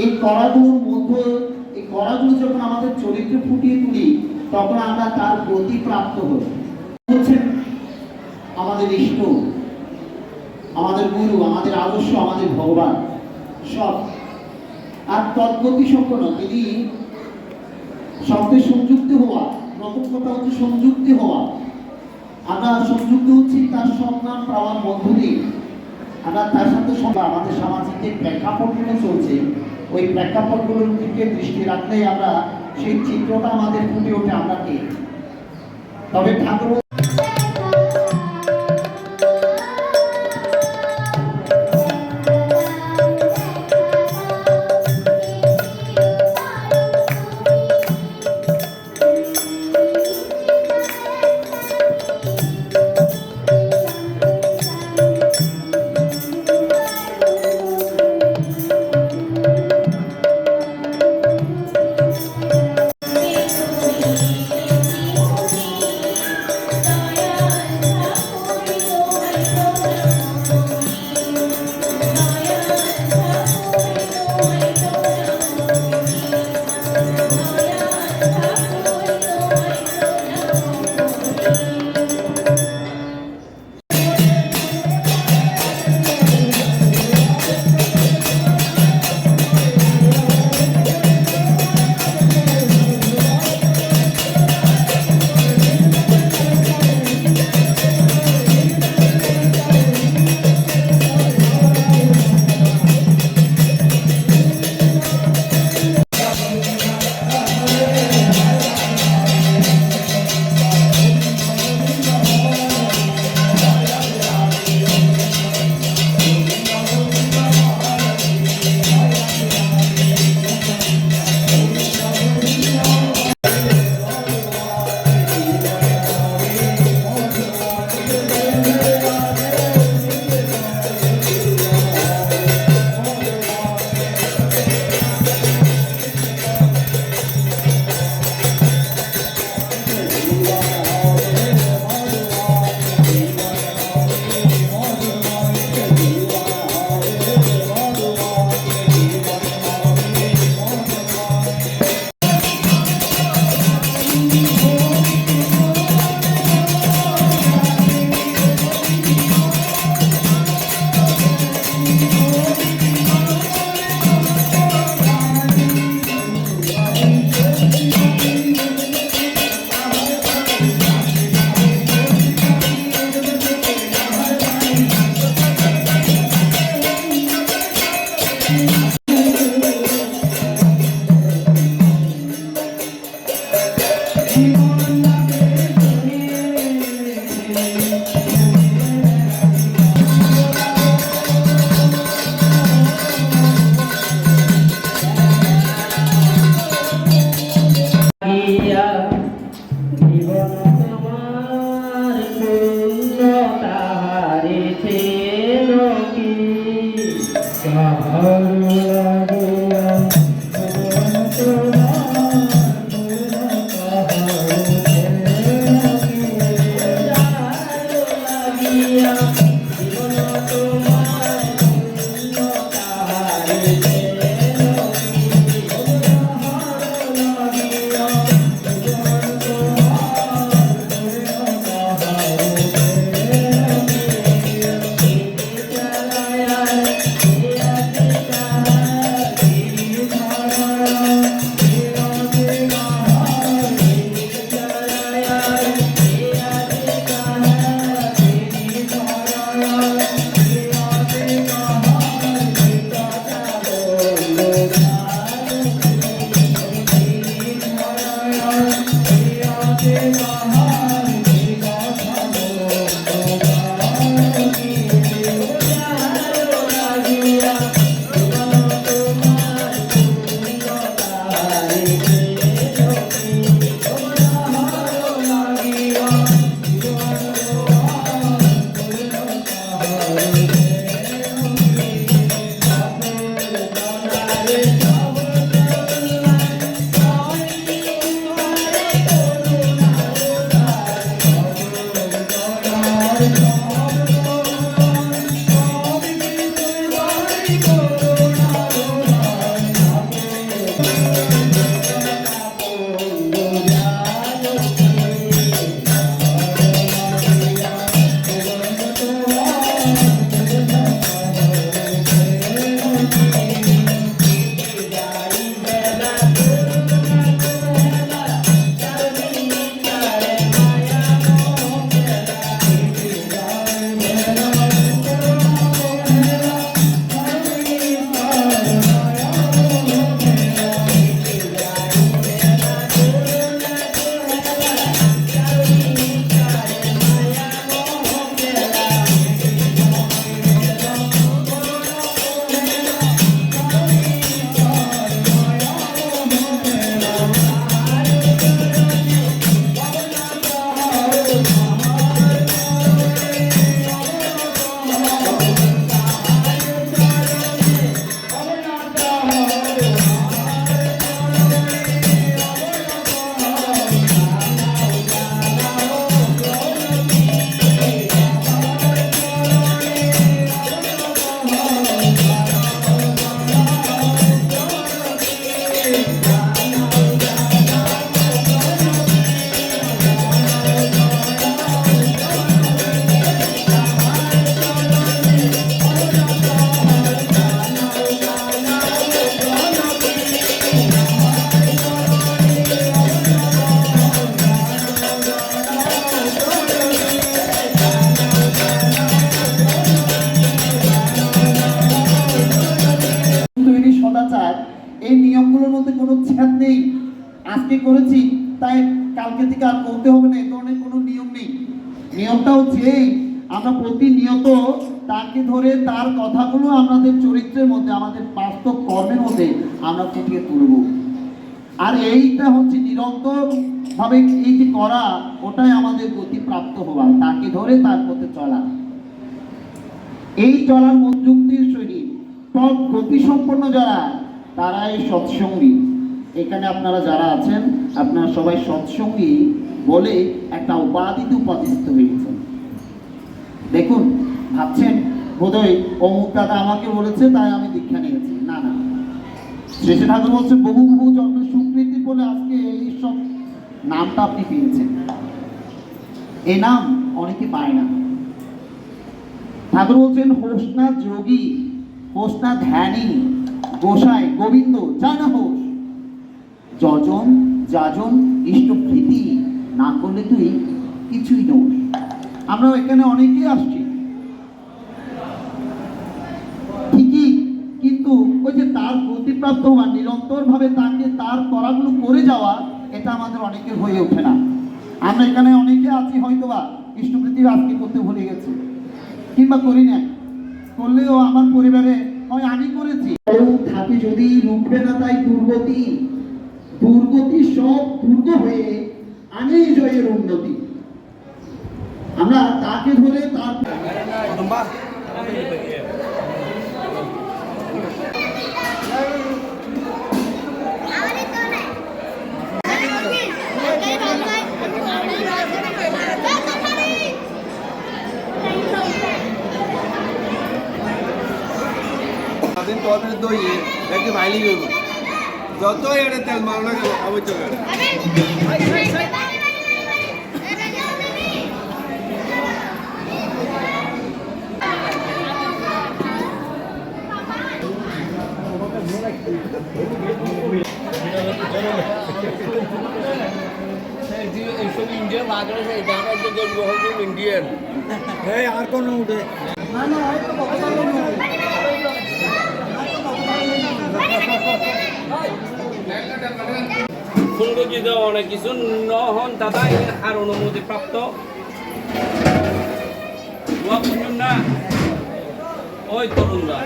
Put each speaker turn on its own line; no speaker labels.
এই কড়াগুলোর মধ্যে এই কড়াগুলো যখন আমাদের চরিত্রে ফুটিয়ে তুলি তখন আমরা তার গতি প্রাপ্ত হই। হচ্ছেন আমাদের ইষ্ট, আমাদের গুরু, আমাদের আদর্শ, আমাদের ভগবান সব। আর তৎগতি সম্পন্ন তিনি সঙ্গে সংযুক্ত হওয়া, প্রথম কথা হচ্ছে সংযুক্তি হওয়া। আমরা সংযুক্ত হচ্ছি তার সব নাম পাওয়ার মধ্য দিয়ে। আমরা তার সাথে আমাদের সামাজিক যে প্রেক্ষাপটগুলো চলছে ওই প্রেক্ষাপটগুলোর দিকে দৃষ্টি রাখলেই আমরা সেই চিত্রটা আমাদের ফুটে ওঠে আমরা কে। তবে ঠাকুর শিষ্টাচার, এই নিয়মগুলোর মধ্যে কোনো ছেদ নেই। আজকে করেছি তাই কালকে থেকে আর করতে হবে না, এই ধরনের কোনো নিয়ম নেই। নিয়মটা হচ্ছে এই, আমরা প্রতিনিয়ত তাকে ধরে তার কথাগুলো আমাদের চরিত্রের মধ্যে, আমাদের বাস্তব কর্মের মধ্যে আমরা ফুটিয়ে তুলব। আর এইটা হচ্ছে নিরন্তর ভাবে এই যে করা, ওটাই আমাদের গতিপ্রাপ্ত হওয়া, তাকে ধরে তার পথে চলা। এই চলার মনোযুক্তির সহিত পথ গতিসম্পন্ন যারা, তারাই সৎসঙ্গী। এখানে আপনারা যারা আছেন, আপনারা সবাই সৎসঙ্গী বলে একটা উপাধিতে উপাধিস্থ হয়েছেন। দেখুন, ভাবছেন বোধহয় অমুক দাদা আমাকে বলেছে তাই আমি দীক্ষা নিয়েছি। না না, শেষে ঠাকুর বলছে বহু বহু জন্ম সুকৃতি বলে আজকে এই সব নামটা আপনি পেয়েছেন। এই নাম অনেকে পায় না। ঠাকুর বলছেন হোসনা যোগী, হোসনা ধ্যানী, গোসাই গোবিন্দ যায় না হোস, যজন যাজন ইষ্টপ্রীতি না করলে তুই কিছুই নোস। আমরা এখানে অনেকেই আসছি ঠিকই, কিন্তু ওই যে তার গতিপ্রাপ্ত হওয়া, নিরন্তর ভাবে তাকে তার করাগুলো করে যাওয়া, এটা আমাদের অনেকের হয়ে ওঠে না। আমরা এখানে অনেকে আছি হয়তোবা ইষ্টপ্রীতি আজকে করতে ভুলে গেছি, কিংবা করি না, করলেও আমার পরিবারে হয় আমি করেছি থাকে, যদি রুখবে না তাই দুর্গতি, দুর্গতি সব দুর্গ হয়ে আনে জয়ের উন্নতি। আমরা তাকে ধরে তার
দই একটু ভাইলি গেল যত এটা তেল মারো না কেন অবশ্যই ইন্ডিয়ান ইন্ডিয়ান আর কোন উঠে
সংগঠিত অনেক কিছু নহন দাদা আর অনুমতি প্রাপ্ত না ওই তরুণরা